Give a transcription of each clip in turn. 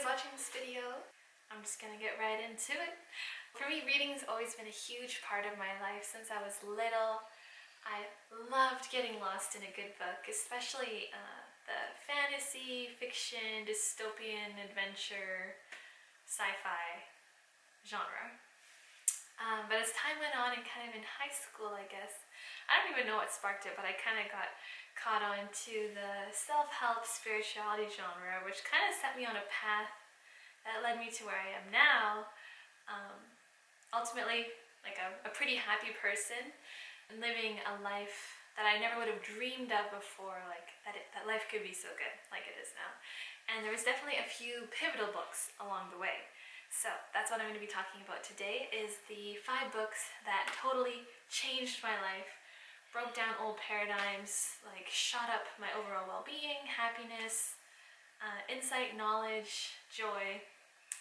whoever's watching this video. I'm just gonna get right into it. For me, reading has always been a huge part of my life since I was little. I loved getting lost in a good book, especially the fantasy, fiction, dystopian, adventure, sci-fi genre. But as time went on and kind of in high school, I guess, I don't even know what sparked it, but I kind of got caught on to the self-help spirituality genre, which kind of set me on a path that led me to where I am now. Ultimately, like a pretty happy person, and living a life that I never would have dreamed of before, like that life could be so good like it is now. And there was definitely a few pivotal books along the way. So that's what I'm going to be talking about today, is the 5 books that totally changed my life, broke down old paradigms, like shot up my overall well-being, happiness, insight, knowledge, joy,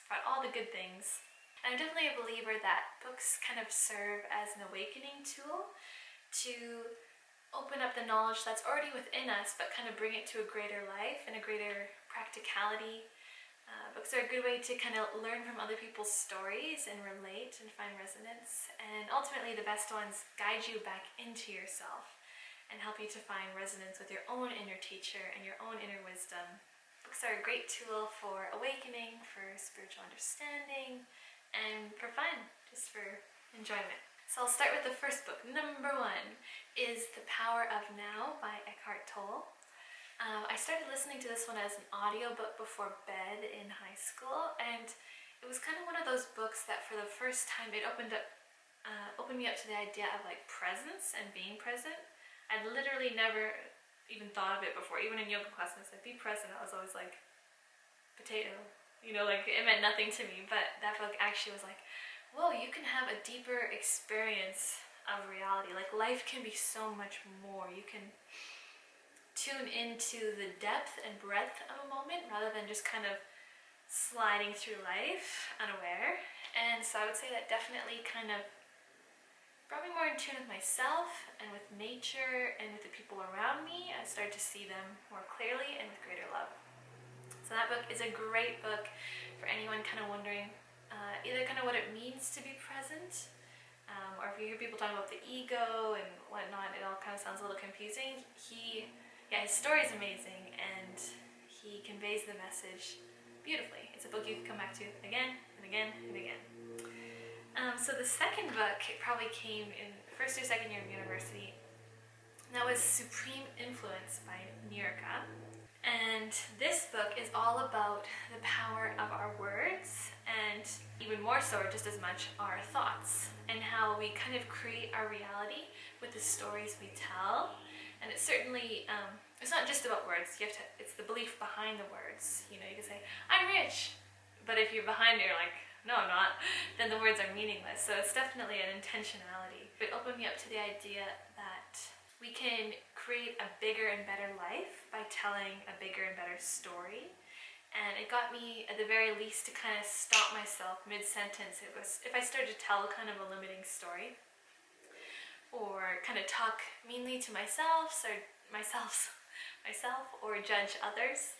brought all the good things. And I'm definitely a believer that books kind of serve as an awakening tool to open up the knowledge that's already within us, but kind of bring it to a greater life and a greater practicality. Books are a good way to kind of learn from other people's stories and relate and find resonance. And ultimately, the best ones guide you back into yourself and help you to find resonance with your own inner teacher and your own inner wisdom. Books are a great tool for awakening, for spiritual understanding, and for fun, just for enjoyment. So I'll start with the first book. Number 1 is The Power of Now by Eckhart Tolle. I started listening to this one as an audiobook before bed in high school, and it was kind of one of those books that for the first time it opened me up to the idea of like presence and being present. I'd literally never even thought of it before. Even in yoga class, when I said be present, I was always like, potato, like it meant nothing to me. But that book actually was like, whoa, you can have a deeper experience of reality. Like life can be so much more. You can tune into the depth and breadth of a moment rather than just kind of sliding through life unaware. And so I would say that definitely kind of brought me more in tune with myself and with nature and with the people around me. I started to see them more clearly and with greater love. So that book is a great book for anyone kind of wondering either kind of what it means to be present, or if you hear people talking about the ego and whatnot, it all kind of sounds a little confusing. His story is amazing, and he conveys the message beautifully. It's a book you can come back to again and again and again. So the second book, it probably came in first or second year of university. And that was Supreme Influence by Nirka. And this book is all about the power of our words, and even more so, or just as much, our thoughts, and how we kind of create our reality with the stories we tell. And it's certainly, it's not just about words. It's the belief behind the words. You can say, I'm rich, but if you're behind it, you're like, no, I'm not, then the words are meaningless. So it's definitely an intentionality. It opened me up to the idea that we can create a bigger and better life by telling a bigger and better story. And it got me, at the very least, to kind of stop myself mid-sentence. It was, if I started to tell kind of a limiting story, or kind of talk meanly to myself, or judge others.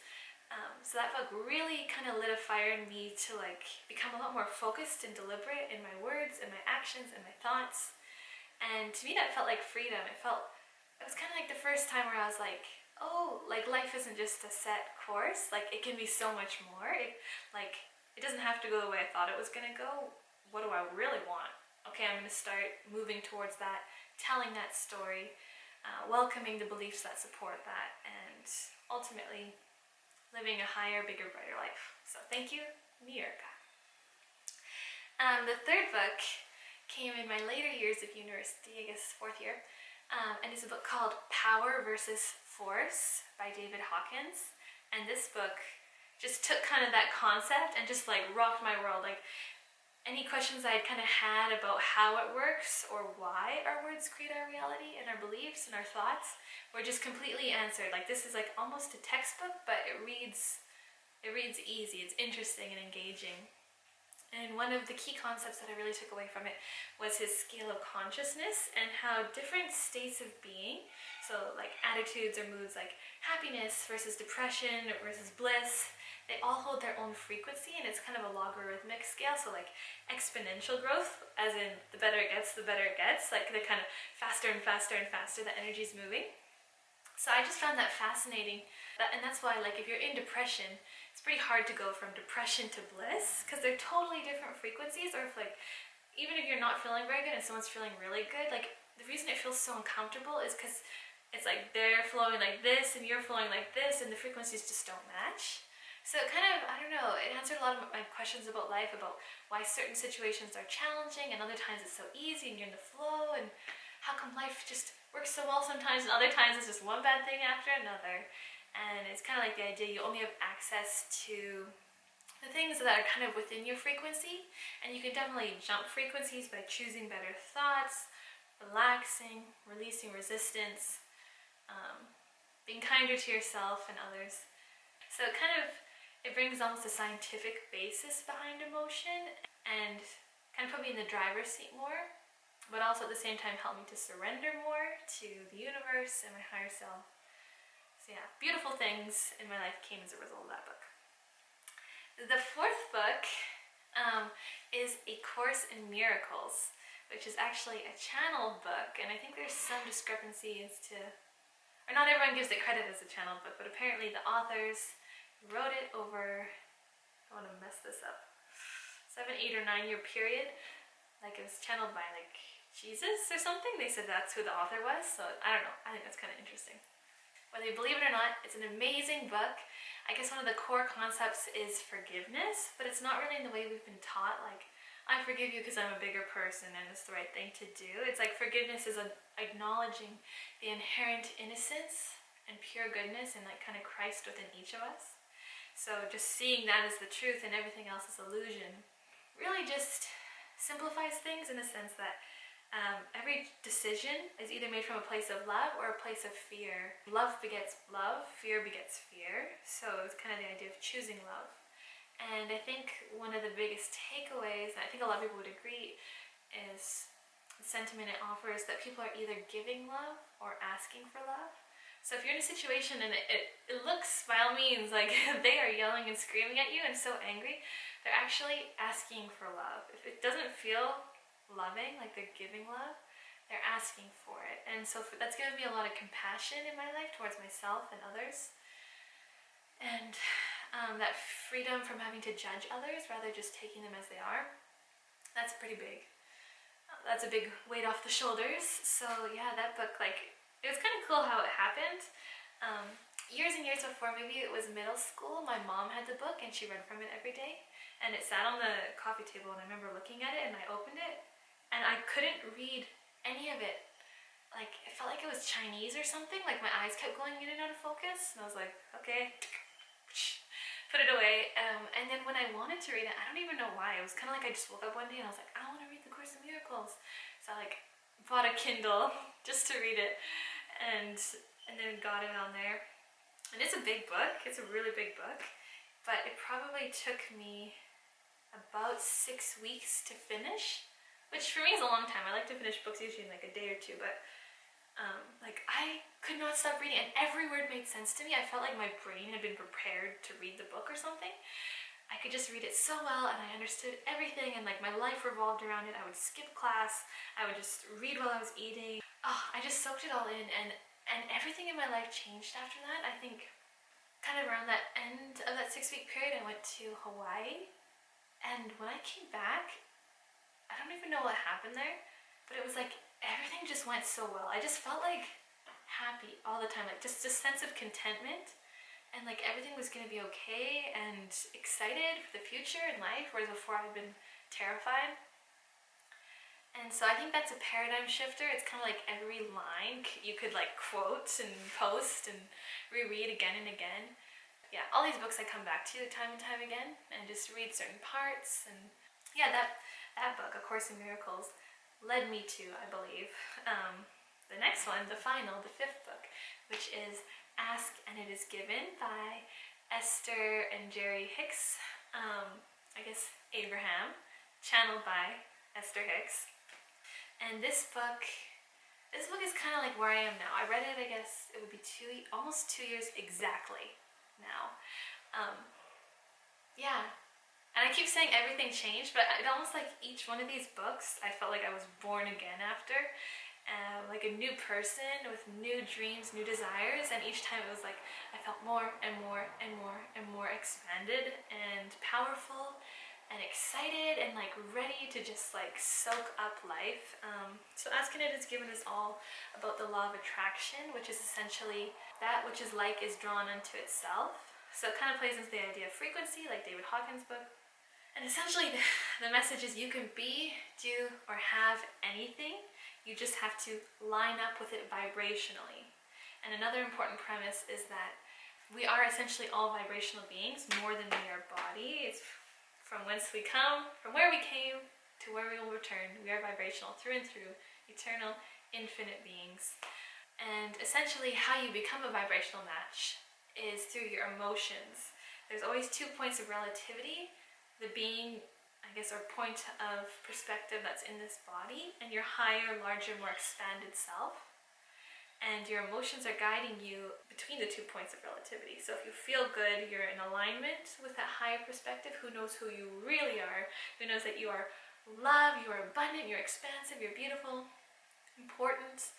So that book really kind of lit a fire in me to like become a lot more focused and deliberate in my words and my actions and my thoughts. And to me that felt like freedom. It was kind of like the first time where I was like, oh, like life isn't just a set course. Like it can be so much more. It doesn't have to go the way I thought it was gonna go. What do I really want? Okay, I'm gonna start moving towards that, telling that story, welcoming the beliefs that support that, and ultimately living a higher, bigger, brighter life. So thank you, Nirka. The third book came in my later years of university, I guess 4th year, and it's a book called Power versus Force by David Hawkins. And this book just took kind of that concept and just like rocked my world. Like any questions I had kind of had about how it works or why our words create our reality and our beliefs and our thoughts were just completely answered. Like this is like almost a textbook, but it reads easy. It's interesting and engaging. And one of the key concepts that I really took away from it was his scale of consciousness and how different states of being, so like attitudes or moods like happiness versus depression versus bliss, they all hold their own frequency, and it's kind of a logarithmic scale. So like exponential growth, as in the better it gets, like they're kind of faster and faster and faster, the energy's moving. So I just found that fascinating. And that's why, like, if you're in depression, it's pretty hard to go from depression to bliss, because they're totally different frequencies. Or if, like, even if you're not feeling very good and someone's feeling really good, like, the reason it feels so uncomfortable is because it's like they're flowing like this and you're flowing like this, and the frequencies just don't match. So it kind of, I don't know, it answered a lot of my questions about life, about why certain situations are challenging and other times it's so easy and you're in the flow, and how come life just works so well sometimes and other times it's just one bad thing after another. And it's kind of like the idea you only have access to the things that are kind of within your frequency, and you can definitely jump frequencies by choosing better thoughts, relaxing, releasing resistance, being kinder to yourself and others. So it brings almost a scientific basis behind emotion and kind of put me in the driver's seat more, but also at the same time help me to surrender more to the universe and my higher self. So yeah, beautiful things in my life came as a result of that book. The fourth book is A Course in Miracles, which is actually a channeled book, and I think there's some discrepancy as to, or not everyone gives it credit as a channeled book, but apparently the authors wrote it over, I don't want to mess this up, 7, 8, or 9 year period. Like it was channeled by like Jesus or something. They said that's who the author was, so I don't know. I think that's kind of interesting. Whether you believe it or not, it's an amazing book. I guess one of the core concepts is forgiveness, but it's not really in the way we've been taught, like, I forgive you because I'm a bigger person and it's the right thing to do. It's like forgiveness is acknowledging the inherent innocence and pure goodness and like kind of Christ within each of us. So just seeing that as the truth and everything else is illusion really just simplifies things in the sense that every decision is either made from a place of love or a place of fear. Love begets love, fear begets fear. So it's kind of the idea of choosing love. And I think one of the biggest takeaways, and I think a lot of people would agree, is the sentiment it offers that people are either giving love or asking for love. So if you're in a situation and it looks, by all means, like they are yelling and screaming at you and so angry, they're actually asking for love. If it doesn't feel loving, like they're giving love, they're asking for it. And so that's given me a lot of compassion in my life towards myself and others. And that freedom from having to judge others rather just taking them as they are, that's pretty big. That's a big weight off the shoulders. So yeah, that book, like, it was kind of cool how it happened. Years and years before, maybe it was middle school, my mom had the book and she read from it every day. And it sat on the coffee table, and I remember looking at it and I opened it and I couldn't read any of it. Like, it felt like it was Chinese or something. Like my eyes kept going in and out of focus, and I was like, okay, put it away. And then when I wanted to read it, I don't even know why. It was kind of like I just woke up one day and I was like, I want to read The Course in Miracles. So I like bought a Kindle just to read it, and then got it on there. And it's a big book. It's a really big book, but it probably took me about 6 weeks to finish, which for me is a long time. I like to finish books usually in like a day or two, but like I could not stop reading and every word made sense to me. I felt like my brain had been prepared to read the book or something. I could just read it so well and I understood everything, and like my life revolved around it. I would skip class, I would just read while I was eating. I just soaked it all in, and everything in my life changed after that. I think kind of around that end of that 6-week period, I went to Hawaii, and when I came back, I don't even know what happened there, but it was like everything just went so well. I just felt like happy all the time, like just a sense of contentment, and like everything was gonna be okay and excited for the future in life, whereas before I'd been terrified. And so I think that's a paradigm shifter. It's kind of like every line you could like quote and post and reread again and again. Yeah, all these books I come back to time and time again and just read certain parts. And yeah, that book, A Course in Miracles, led me to, I believe, the next one, the fifth book, which is Ask and It Is Given by Esther and Jerry Hicks. I guess Abraham, channeled by Esther Hicks. And this book is kind of like where I am now. I read it, I guess it would be almost 2 years exactly now. Yeah. And I keep saying everything changed, but it almost like each one of these books, I felt like I was born again after. Like a new person with new dreams, new desires, and each time it was like I felt more and more and more and more expanded and powerful and excited and like ready to just like soak up life. So Asking It is given us all about the law of attraction, which is essentially that which is like is drawn unto itself. So it kind of plays into the idea of frequency, like David Hawkins' book. And essentially the message is you can be, do, or have anything. You just have to line up with it vibrationally. And another important premise is that we are essentially all vibrational beings more than we are body. It's from whence we come, from where we came, to where we will return. We are vibrational through and through, eternal, infinite beings. And essentially how you become a vibrational match is through your emotions. There's always 2 points of relativity. The being, I guess, or point of perspective that's in this body, and your higher, larger, more expanded self. And your emotions are guiding you between the 2 points of relativity. So if you feel good, you're in alignment with that higher perspective. Who knows who you really are? Who knows that you are love, you are abundant, you're expansive, you're beautiful, important.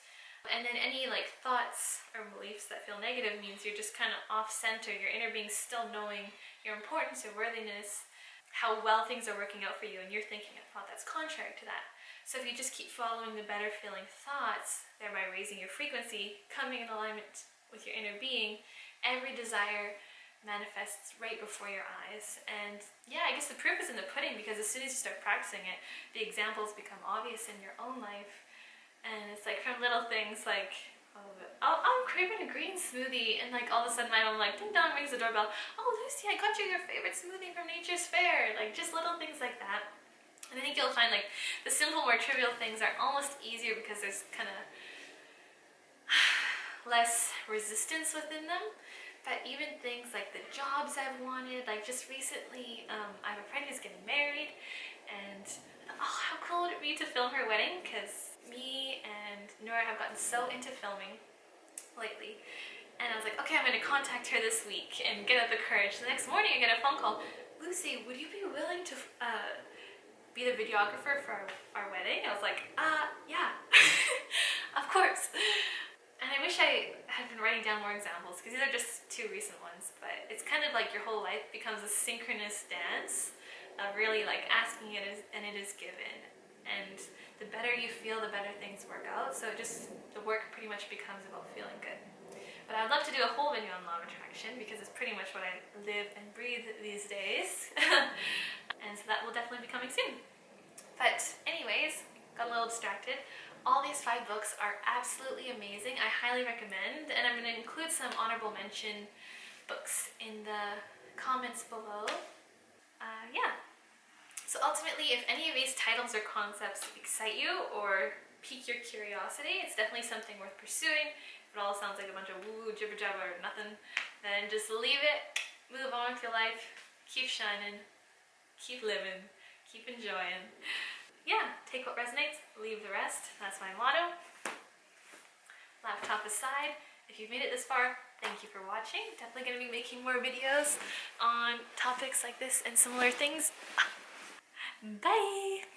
And then any like thoughts or beliefs that feel negative means you're just kind of off center. Your inner being still knowing your importance, your worthiness, how well things are working out for you, and you're thinking a thought that's contrary to that. So if you just keep following the better feeling thoughts, thereby raising your frequency, coming in alignment with your inner being, every desire manifests right before your eyes. And yeah, I guess the proof is in the pudding, because as soon as you start practicing it, the examples become obvious in your own life. And it's like from little things like, I'm craving a green smoothie, and like all of a sudden my mom like ding dong rings the doorbell. Oh Lucy, I got you your favorite smoothie from Nature's Fair. Like just little things like that. And I think you'll find like the simple, more trivial things are almost easier because there's kind of less resistance within them. But even things like the jobs I've wanted, like just recently, I have a friend who's getting married, and how cool would it be to film her wedding? Because me and Nora have gotten so into filming lately, and I was like, okay, I'm going to contact her this week and get up the courage. The next morning I get a phone call. Lucy, would you be willing to be the videographer for our wedding? I was like, yeah, of course. And I wish I had been writing down more examples, because these are just 2 recent ones, but it's kind of like your whole life becomes a synchronous dance of really like asking it and it is given. And the better you feel, the better things work out. So the work pretty much becomes about feeling good. But I'd love to do a whole video on law of attraction, because it's pretty much what I live and breathe these days. And so that will definitely be coming soon. But anyways, got a little distracted. All these 5 books are absolutely amazing. I highly recommend, and I'm going to include some honorable mention books in the comments below. Yeah. So ultimately, if any of these titles or concepts excite you or pique your curiosity, it's definitely something worth pursuing. If it all sounds like a bunch of woo jibber jabber or nothing, then just leave it, move on with your life, keep shining, keep living, keep enjoying. Yeah, take what resonates, leave the rest. That's my motto. Laptop aside, if you've made it this far, thank you for watching. Definitely going to be making more videos on topics like this and similar things. Bye!